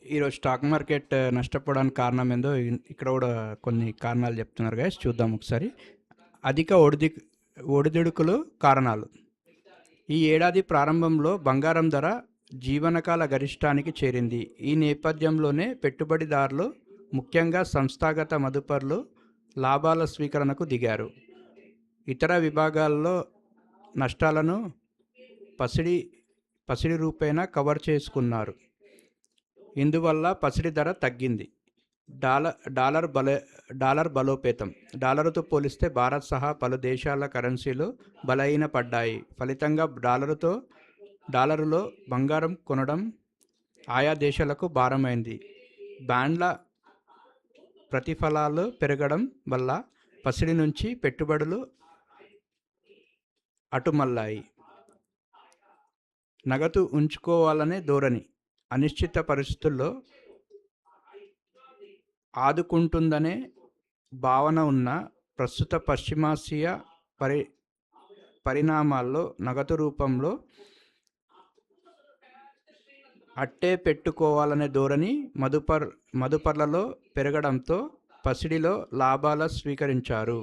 ఈరోజు stock market నష్టపోవడానికి కారణం ఏందో ఇక్కడ కూడా కొన్ని కారణాలు చెప్తున్నారు గైస్, చూద్దాం ఒకసారి. అధిక ఒడిదుడుకులు కారణాలు. ఈ ఏడాది ప్రారంభంలో బంగారం ధర జీవనకాల గరిష్టానికి చేరింది. ఈ నేపథ్యంలోనే పెట్టుబడిదారులు, ముఖ్యంగా సంస్థాగత మదుపర్లు లాభాల స్వీకరణకు దిగారు. ఇతర విభాగాల్లో నష్టాలను పసిడి రూపేణా కవర్ చేసుకున్నారు. ఇందువల్ల పసిడి ధర తగ్గింది. డాలర్ బలోపేతం. డాలరుతో పోలిస్తే భారత్ సహా పలు దేశాల కరెన్సీలు బలహీనపడ్డాయి. ఫలితంగా డాలరులో బంగారం కొనడం ఆయా దేశాలకు భారమైంది. బాండ్ల ప్రతిఫలాలు పెరగడం వల్ల పసిడి నుంచి పెట్టుబడులు అటుమల్లాయి. నగదు ఉంచుకోవాలనే ధోరణి అనిశ్చిత పరిస్థితుల్లో ఆదుకుంటుందనే భావన ఉన్న ప్రస్తుత పశ్చిమాసియా పరిణామాల్లో నగదు రూపంలో అట్టే పెట్టుకోవాలనే ధోరణి మదుపర్లలో పెరగడంతో పసిడిలో లాభాల స్వీకరించారు.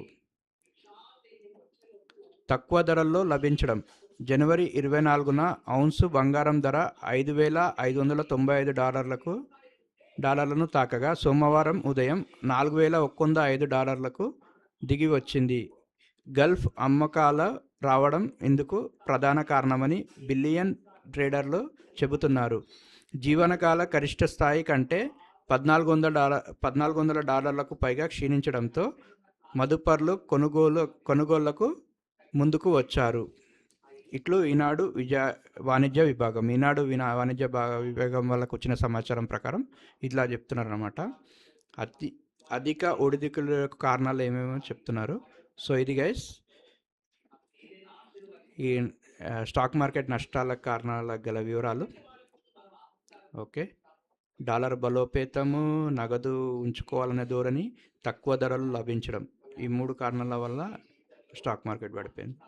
తక్కువ ధరల్లో లభించడం. జనవరి 24న ఔన్సు బంగారం ధర 5,595 డాలర్లను తాకగా సోమవారం ఉదయం 4,105 డాలర్లకు దిగి వచ్చింది. గల్ఫ్ అమ్మకాల రావడం ఇందుకు ప్రధాన కారణమని బిలియన్ ట్రేడర్లు చెబుతున్నారు. జీవనకాల గరిష్ట స్థాయి కంటే $1,400 పైగా క్షీణించడంతో మదుపర్లు కొనుగోళ్లకు ముందుకు వచ్చారు. ఇట్లు ఈనాడు వాణిజ్య విభాగం. వాణిజ్య విభాగం వాళ్ళకు వచ్చిన సమాచారం ప్రకారం ఇట్లా చెప్తున్నారు అన్నమాట. అధిక ఒడిదుడుకుల కారణాలు ఏమేమో చెప్తున్నారు. సో ఇది గైస్ ఈ స్టాక్ మార్కెట్ నష్టాల కారణాల గల వివరాలు. ఓకే, డాలర్ బలోపేతము, నగదు ఉంచుకోవాలనే ధోరణి, తక్కువ ధరలు లభించడం, ఈ 3 కారణాల వల్ల స్టాక్ మార్కెట్ పడిపోయింది.